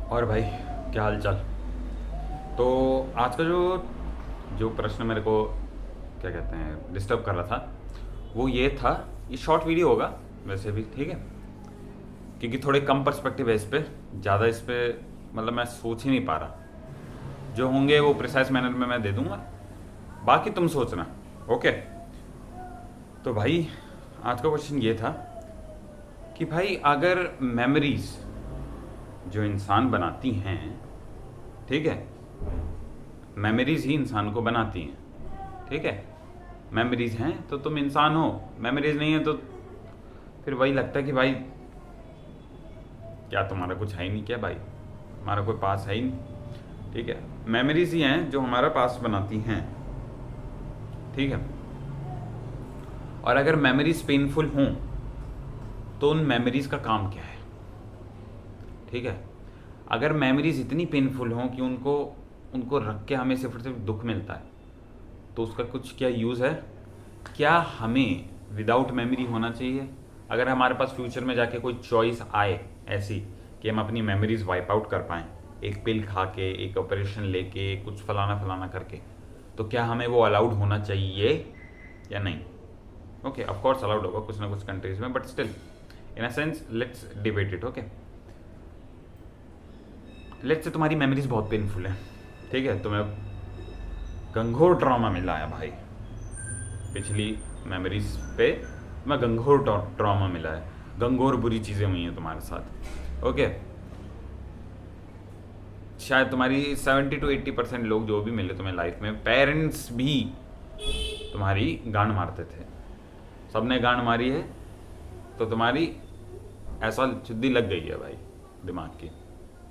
और भाई, क्या हाल चाल। तो आज का जो जो प्रश्न मेरे को क्या कहते हैं डिस्टर्ब कर रहा था, वो ये था। ये शॉर्ट वीडियो होगा वैसे भी, ठीक है, क्योंकि थोड़े कम पर्सपेक्टिव है इस पे, ज़्यादा इस पे मतलब मैं सोच ही नहीं पा रहा। जो होंगे वो प्रिसाइज मैनर में मैं दे दूंगा, बाकी तुम सोचना। ओके। तो भाई, आज का क्वेश्चन ये था कि भाई अगर मेमोरीज जो इंसान बनाती हैं, ठीक है, मेमोरीज ही इंसान को बनाती हैं, ठीक है। मेमोरीज हैं तो तुम इंसान हो, मेमोरीज नहीं है तो फिर वही लगता है कि भाई क्या तुम्हारा कुछ है ही नहीं क्या भाई, हमारा कोई पास है ही नहीं, ठीक है। मेमोरीज ही हैं जो हमारा पास बनाती हैं, ठीक है। और अगर मेमोरीज पेनफुल हों तो उन मेमोरीज का काम क्या है, ठीक है। अगर मेमोरीज इतनी पेनफुल हों कि उनको उनको रख के हमें सिर्फ और सिर्फ दुख मिलता है, तो उसका कुछ क्या यूज़ है। क्या हमें विदाउट मेमोरी होना चाहिए? अगर हमारे पास फ्यूचर में जाके कोई चॉइस आए ऐसी कि हम अपनी मेमोरीज वाइप आउट कर पाएँ, एक पिल खा के, एक ऑपरेशन लेके, कुछ फलाना फलाना करके, तो क्या हमें वो अलाउड होना चाहिए या नहीं? ओके, ऑफ कोर्स अलाउड होगा कुछ ना कुछ कंट्रीज में, but still in a sense let's debate it. Okay, let's say तुम्हारी मेमोरीज बहुत पेनफुल है, ठीक है, तुम्हें गंभीर ट्रॉमा मिला है भाई, पिछली मेमोरीज पे तुम्हें गंभीर ट्रॉमा मिला है, गंभीर बुरी चीज़ें हुई हैं तुम्हारे साथ। ओके, शायद तुम्हारी 70 to 80% लोग जो भी मिले तुम्हें लाइफ में, पेरेंट्स भी तुम्हारी गांड मारते थे, सबने गांड मारी है, तो तुम्हारी ऐसा चुद्दी लग गई है भाई दिमाग की,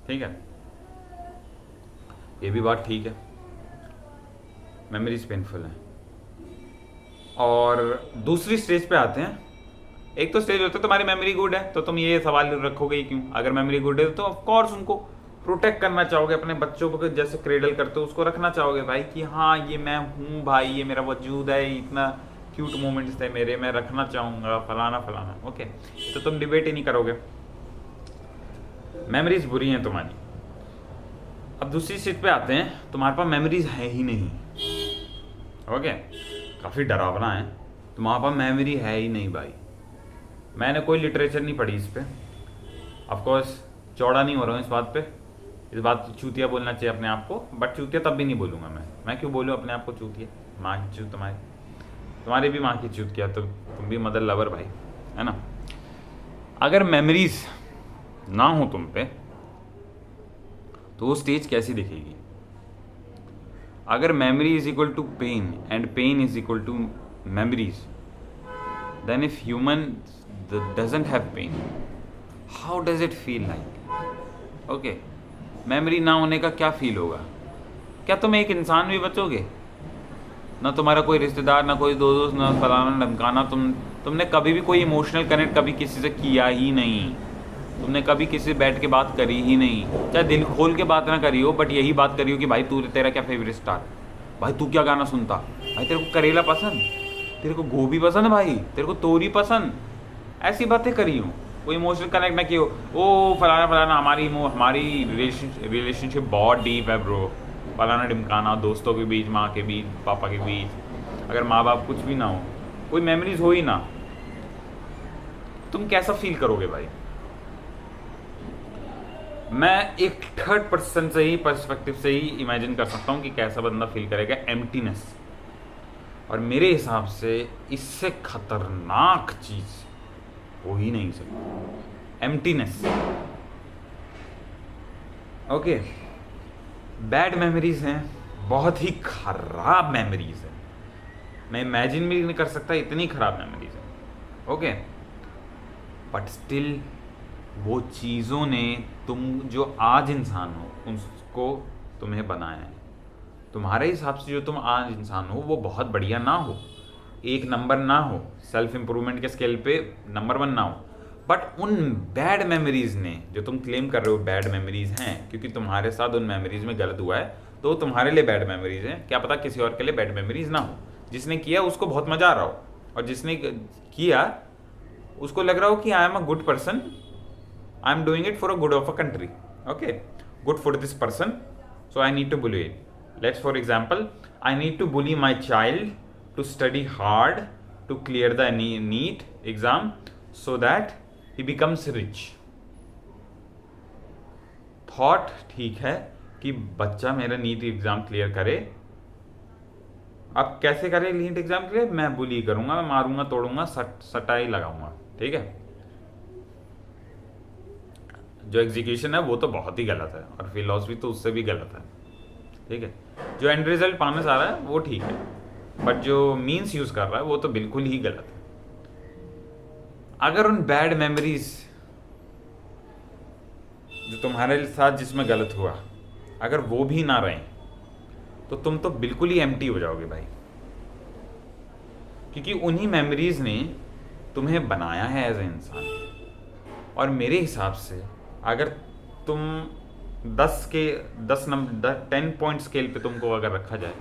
ठीक है। ये भी बात ठीक है, मेमोरीज पेनफुल है। और दूसरी स्टेज पे आते हैं। एक तो स्टेज होता है तुम्हारी मेमोरी गुड है, तो तुम ये सवाल रखोगे ही क्यों? अगर मेमोरी गुड है तो ऑफ कोर्स उनको प्रोटेक्ट करना चाहोगे, अपने बच्चों को जैसे क्रेडल करते हो उसको रखना चाहोगे भाई, कि हाँ ये मैं हूँ भाई, ये मेरा वजूद है, इतना क्यूट मोमेंट्स थे मेरे, मैं रखना चाहूँगा फलाना फलाना। ओके, तो तुम डिबेट ही नहीं करोगे, मेमोरीज बुरी हैं तुम्हारी। अब दूसरी सीट पे आते हैं, तुम्हारे पास मेमोरीज है ही नहीं। ओके, काफ़ी डरावना है, तुम्हारे पास मेमोरी है ही नहीं भाई। मैंने कोई लिटरेचर नहीं पढ़ी इस पे, ऑफ कोर्स चौड़ा नहीं हो रहा हूँ इस बात पे, इस बात पे चूतिया बोलना चाहिए अपने आप को, बट चूतिया तब भी नहीं बोलूँगा मैं क्यों बोलूँ अपने आप को चूतिया? माँ की चूत तुम्हारी भी माँ की चूत किया, तो तुम भी मदर लवर भाई, है ना। अगर मेमोरीज ना हो तुम पे तो वो स्टेज कैसी दिखेगी? अगर memory is equal to pain and pain is equal to memories, then if human doesn't have pain, how does it feel like? Okay, memory ना होने का क्या फील होगा? क्या तुम एक इंसान भी बचोगे? ना तुम्हारा कोई रिश्तेदार, ना कोई दोस्त, ना फलाना ढमकाना, तुमने कभी भी कोई इमोशनल कनेक्ट कभी किसी से किया ही नहीं, तुमने कभी किसी से बैठ के बात करी ही नहीं, चाहे दिल खोल के बात ना करी हो, बट यही बात करी हो कि भाई तेरा क्या फेवरेट स्टार, भाई तू क्या गाना सुनता, भाई तेरे को करेला पसंद, तेरे को गोभी पसंद भाई, तेरे को तोरी पसंद, ऐसी बातें करी हो, कोई इमोशनल कनेक्ट ना किया हो। ओ फलाना फलाना, हमारी रिलेशनशिप बहुत डीप है ब्रो, फलाना ढिमकाना, दोस्तों के बीच, माँ के बीच, पापा के बीच, अगर माँ बाप कुछ भी ना हो, कोई मेमोरीज हो ही ना, तुम कैसा फील करोगे भाई? मैं एक थर्ड पर्सन से ही पर्सपेक्टिव से ही इमेजिन कर सकता हूँ कि कैसा बंदा फील करेगा, एम्प्टीनेस। और मेरे हिसाब से इससे खतरनाक चीज हो ही नहीं सकती, एम्प्टीनेस। ओके, बैड मेमोरीज हैं, बहुत ही खराब मेमोरीज हैं, मैं इमेजिन भी नहीं कर सकता इतनी खराब मेमोरीज हैं। ओके, बट स्टिल वो चीज़ों ने तुम जो आज इंसान हो उसको तुम्हें बनाया है। तुम्हारे हिसाब से जो तुम आज इंसान हो वो बहुत बढ़िया ना हो, एक नंबर ना हो, सेल्फ इम्प्रूवमेंट के स्केल पे नंबर 1 ना हो, बट उन बैड मेमोरीज ने जो तुम क्लेम कर रहे हो बैड मेमोरीज हैं, क्योंकि तुम्हारे साथ उन मेमोरीज में गलत हुआ है तो तुम्हारे लिए बैड मेमोरीज हैं, क्या पता किसी और के लिए बैड मेमोरीज ना हो। जिसने किया उसको बहुत मज़ा आ रहा हो, और जिसने किया उसको लग रहा हो कि I am a good person, I am doing it for a good of a country. Okay, good for this person, so I need to bully it. Let's for example, I need to bully my child to study hard to clear the NEET exam so that he becomes rich. Thought ठीक है कि बच्चा मेरा NEET exam clear करे। अब कैसे करे NEET exam clear? मैं बुली करूंगा, मैं मारूंगा, तोड़ूंगा, सटाई लगाऊंगा, ठीक है। जो एग्जीक्यूशन है वो तो बहुत ही गलत है, और फिलॉसफी तो उससे भी गलत है, ठीक है। जो एंड रिजल्ट पाने से आ रहा है वो ठीक है, बट जो मीन्स यूज कर रहा है वो तो बिल्कुल ही गलत है। अगर उन बैड मेमोरीज जो तुम्हारे साथ जिसमें गलत हुआ, अगर वो भी ना रहें तो तुम तो बिल्कुल ही एम्प्टी हो जाओगे भाई, क्योंकि उन्हीं मेमोरीज ने तुम्हें बनाया है एज ए इंसान। और मेरे हिसाब से अगर तुम 10 पॉइंट स्केल पे तुमको अगर रखा जाए,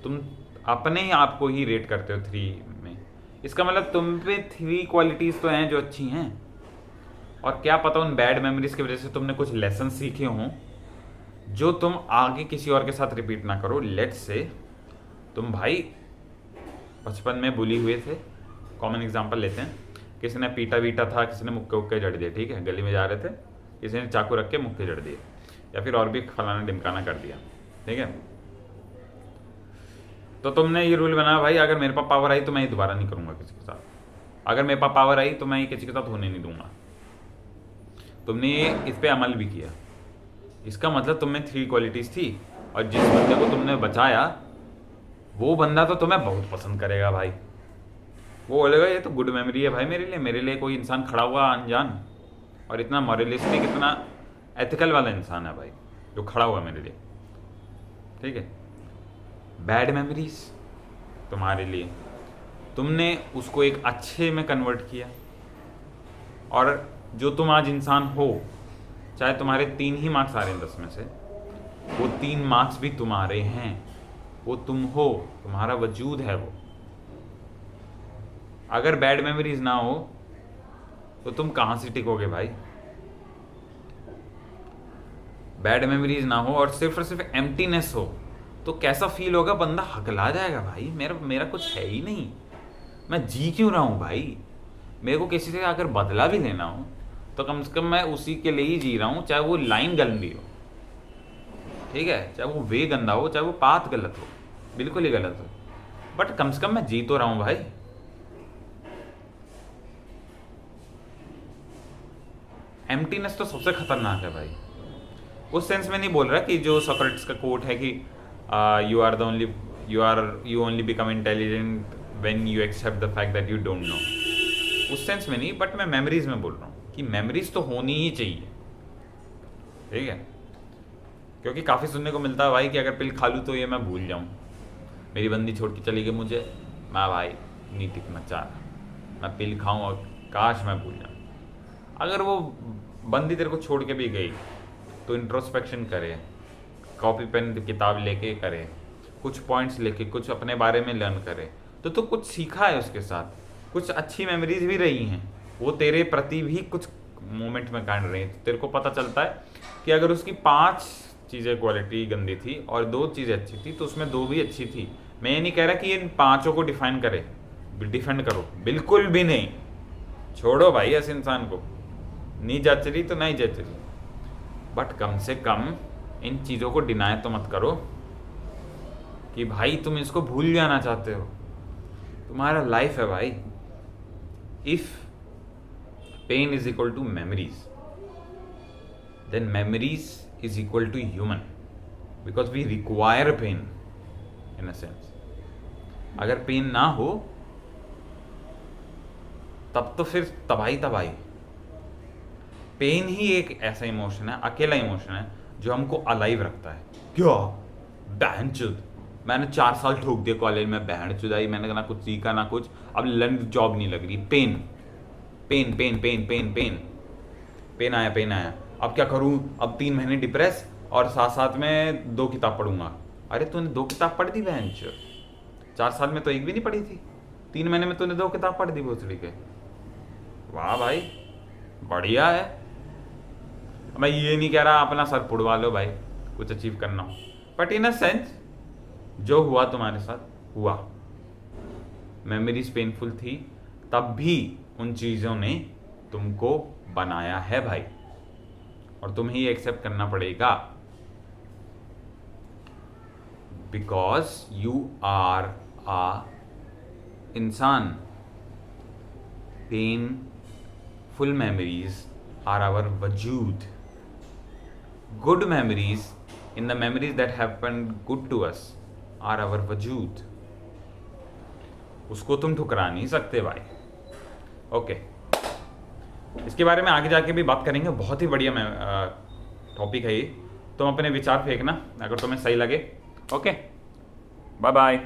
तुम अपने ही आप को ही रेट करते हो 3 में, इसका मतलब तुम पे 3 क्वालिटीज़ तो हैं जो अच्छी हैं, और क्या पता उन बैड मेमोरीज की वजह से तुमने कुछ लेसन सीखे हों जो तुम आगे किसी और के साथ रिपीट ना करो। लेट्स से तुम भाई बचपन में बुली हुए थे, कॉमन एग्जांपल लेते हैं, किसी ने पीटा वीटा था, किसी ने मुक्के उक्के जड़ दिए, ठीक है, गली में जा रहे थे, किसी ने चाकू रख के मुक्के जड़ दिए, या फिर और भी फलाना ढिमकाना कर दिया, ठीक है। तो तुमने ये रूल बनाया भाई, अगर मेरे पास पावर आई तो मैं ये दोबारा नहीं करूंगा किसी के साथ, अगर मेरे पास पावर आई तो मैं ये किसी के साथ होने नहीं दूंगा। तुमने इस पे अमल भी किया, इसका मतलब तुम में 3 क्वालिटीज़ थी, और जिस बंदे को तुमने बचाया वो बंदा तो तुम्हें बहुत पसंद करेगा भाई। वो बोलेगा ये तो गुड मेमोरी है भाई मेरे लिए कोई इंसान खड़ा हुआ अनजान, और इतना मॉरलिस्टिक, इतना एथिकल वाला इंसान है भाई जो खड़ा हुआ मेरे लिए, ठीक है। बैड मेमोरीज तुम्हारे लिए, तुमने उसको एक अच्छे में कन्वर्ट किया, और जो तुम आज इंसान हो, चाहे तुम्हारे 3 ही मार्क्स आ रहे हैं 10 में से, वो 3 मार्क्स भी तुम्हारे हैं, वो तुम हो, तुम्हारा वजूद है वो। अगर बैड मेमोरीज ना हो तो तुम कहां से टिकोगे भाई? बैड मेमोरीज ना हो और सिर्फ एम्प्टीनेस हो तो कैसा फील होगा? बंदा हकला जाएगा भाई, मेरा कुछ है ही नहीं, मैं जी क्यों रहा हूं भाई? मेरे को किसी से अगर बदला भी लेना हो तो कम से कम मैं उसी के लिए ही जी रहा हूं, चाहे वो लाइन गंदी हो, ठीक है, चाहे वो वे गंदा हो, चाहे वो पाथ गलत हो, बिल्कुल ही गलत हो, बट कम से कम मैं जी तो रहा हूं भाई। एम्प्टीनेस तो सबसे खतरनाक है भाई। उस सेंस में नहीं बोल रहा कि जो सोक्रेटिस का कोट है कि you only become intelligent when you accept the fact that you don't know, उस सेंस में नहीं, बट मैं मेमोरीज में बोल रहा हूँ कि मेमोरीज तो होनी ही चाहिए, ठीक है। क्योंकि काफ़ी सुनने को मिलता है भाई कि अगर पिल खा लूँ तो ये मैं भूल जाऊँ, मेरी बंदी छोड़ के चली गई मुझे, मैं भाई नहीं टिकना चाह रहा, मैं पिल खाऊँ और काश मैं भूल जाऊँ। अगर वो बंदी तेरे को छोड़ के भी गई तो इंट्रोस्पेक्शन करे, कॉपी पेन किताब लेके करे, कुछ पॉइंट्स लेके कुछ अपने बारे में लर्न करे, तो कुछ सीखा है उसके साथ, कुछ अच्छी मेमोरीज भी रही हैं, वो तेरे प्रति भी कुछ मोमेंट में काट रही हैं। तो तेरे को पता चलता है कि अगर उसकी 5 चीज़ें क्वालिटी गंदी थी और 2 चीज़ें अच्छी थी तो उसमें 2 भी अच्छी थी। मैं ये नहीं कह रहा कि इन 5 को डिफेंड करो, बिल्कुल भी नहीं, छोड़ो भाई ऐसे इंसान को, नहीं जच रही तो नहीं जच रही, बट कम से कम इन चीज़ों को डिनाई तो मत करो कि भाई तुम इसको भूल जाना चाहते हो, तुम्हारा लाइफ है भाई। If pain is equal to memories, then memories is equal to human, because we require pain in a sense. अगर पेन ना हो तब तो फिर तबाही। पेन ही एक ऐसा इमोशन है, अकेला इमोशन है जो हमको अलाइव रखता है। क्या बहनचोद, मैंने 4 साल ठोक दिए कॉलेज में, बहनचोदाई, मैंने ना कुछ सीखा ना कुछ, अब लंड जॉब नहीं लग रही, pain pain pain pain pain pain pain आया, अब क्या करूं? अब 3 महीने डिप्रेस और साथ में 2 किताब पढ़ूंगा। अरे तूने 2 किताब पढ़ दी बहनचोद, 4 साल में तो एक भी नहीं पढ़ी थी, 3 महीने में तूने 2 किताब पढ़ दी भोसड़ी के। वाह भाई, बढ़िया है। मैं ये नहीं कह रहा अपना सर पुड़वा लो भाई, कुछ अचीव करना हो, बट इन अ सेंस जो हुआ तुम्हारे साथ हुआ, मेमोरीज पेनफुल थी, तब भी उन चीज़ों ने तुमको बनाया है भाई, और तुम्हें ये एक्सेप्ट करना पड़ेगा, बिकॉज यू आर आ इंसान। पेनफुल मेमोरीज आर आवर वजूद, good memories in the memories that happened good to us are our वजूद। उसको तुम ठुकरा नहीं सकते भाई। ओके, इसके बारे में आगे जाके भी बात करेंगे, बहुत ही बढ़िया टॉपिक है ये। तुम अपने विचार फेंकना अगर तुम्हें सही लगे। Okay, bye bye.